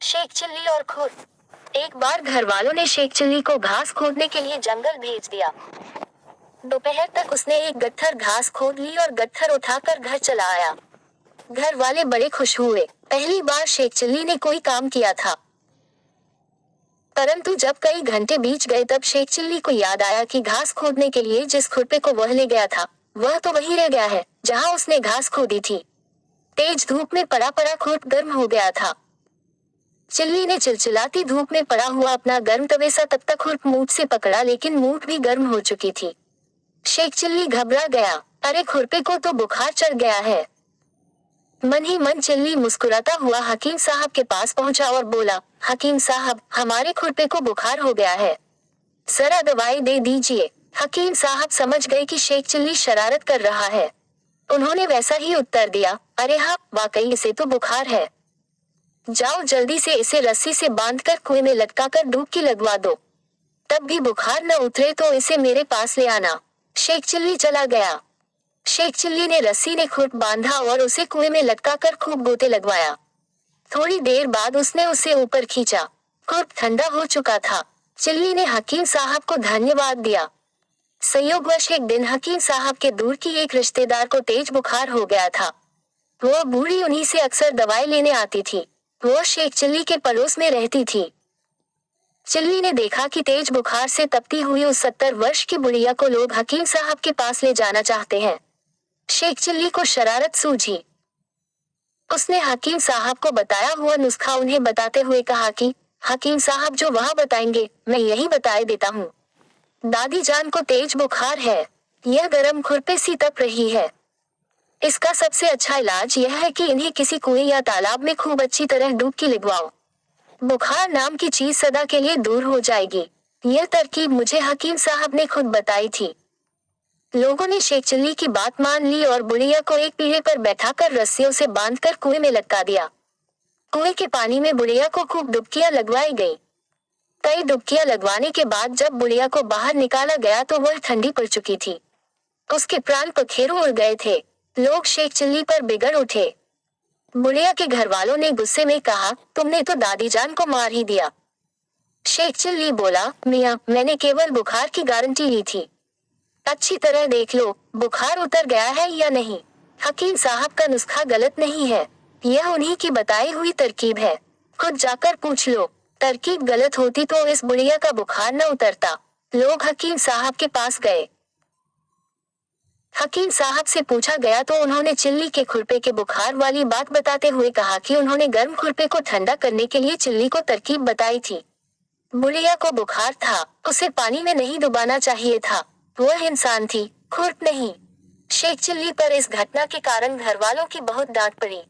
Sheikh chilli और खुद। एक बार घर वालों ने शेख चिल्ली को घास खोदने के लिए जंगल भेज दिया। दोपहर तक उसने एक गट्ठर घास खोद ली और गट्ठर उठाकर घर चला आया। घर वाले बड़े खुश हुए, पहली बार शेख चिल्ली ने कोई काम किया था। परंतु जब कई घंटे बीत गए तब शेख चिल्ली को याद आया कि घास खोदने के लिए जिस खुरपे को वह ले गया था, वह तो वहीं रह गया है जहां उसने घास खोदी थी। तेज धूप में पड़ा पड़ा खुरप गर्म हो गया था। चिल्ली ने चिलचिलाती धूप में पड़ा हुआ अपना गर्म तवेसा तब तक खुरप मूठ से पकड़ा, लेकिन मूठ भी गर्म हो चुकी थी। शेख चिल्ली घबरा गया, अरे खुरपे को तो बुखार चढ़ गया है। मन ही मन चिल्ली मुस्कुराता हुआ हकीम साहब के पास पहुंचा और बोला, हकीम साहब, हमारे खुरपे को बुखार हो गया है, जरा दवाई दे दीजिए। हकीम साहब समझ गए कि शेख चिल्ली शरारत कर रहा है। उन्होंने वैसा ही उत्तर दिया, अरे हाँ, वाकई इसे तो बुखार है। जाओ जल्दी से इसे रस्सी से बांधकर कुएं में लटकाकर डुबकी लगवा दो। तब भी बुखार न उतरे तो इसे मेरे पास ले आना। शेख चिल्ली चला गया। शेख चिल्ली ने रस्सी ने खुरप बांधा और उसे कुएं में लटकाकर खूब गोते लगवाया। थोड़ी देर बाद उसने उसे ऊपर खींचा। खुरप ठंडा हो चुका था। चिल्ली ने हकीम साहब को धन्यवाद दिया। संयोगवश एक दिन हकीम साहब के दूर की एक रिश्तेदार को तेज बुखार हो गया था। वो बूढ़ी उन्हीं से अक्सर दवाई लेने आती थी। वो शेख चिल्ली के पड़ोस में रहती थी। चिल्ली ने देखा कि तेज बुखार से तपती हुई उस 70 वर्ष की बुढ़िया को लोग हकीम साहब के पास ले जाना चाहते हैं। शेख चिल्ली को शरारत सूझी। उसने हकीम साहब को बताया हुआ नुस्खा उन्हें बताते हुए कहा कि हकीम साहब जो वहां बताएंगे मैं यही बताए देता हूँ। दादी जान को तेज बुखार है, यह गर्म खुरपे सी तप रही है। इसका सबसे अच्छा इलाज यह है कि इन्हें किसी कुएं या तालाब में खूब अच्छी तरह डुबकी लगवाओ। बुखार नाम की चीज सदा के लिए दूर हो जाएगी। यह तरकीब मुझे हकीम साहब ने खुद बताई थी। लोगों ने शेख चिल्ली की बात मान ली और बुढ़िया को एक पीढ़े पर बैठाकर रस्सियों से बांधकर कुएं में लटका दिया। कुएं के पानी में बुढ़िया को खूब डुबकियां लगवाई गई। कई डुबकियां लगवाने के बाद जब बुढ़िया को बाहर निकाला गया तो वह ठंडी पड़ चुकी थी। उसके प्राण पखेरु उड़ गए थे। लोग शेख चिल्ली पर बिगड़ उठे। बुढ़िया के घर वालों ने गुस्से में कहा, तुमने तो दादी जान को मार ही दिया। शेख चिल्ली बोला, मियां, मैंने केवल बुखार की गारंटी ली थी। अच्छी तरह देख लो बुखार उतर गया है या नहीं। हकीम साहब का नुस्खा गलत नहीं है, यह उन्हीं की बताई हुई तरकीब है। खुद जाकर पूछ लो। तरकीब गलत होती तो इस बुढ़िया का बुखार न उतरता। लोग हकीम साहब के पास गए। हकीम साहब से पूछा गया तो उन्होंने चिल्ली के खुरपे के बुखार वाली बात बताते हुए कहा कि उन्होंने गर्म खुरपे को ठंडा करने के लिए चिल्ली को तरकीब बताई थी। बुढ़िया को बुखार था, उसे पानी में नहीं डुबाना चाहिए था। वह इंसान थी, खुरप नहीं। शेख चिल्ली पर इस घटना के कारण घर वालों की बहुत डांट पड़ी।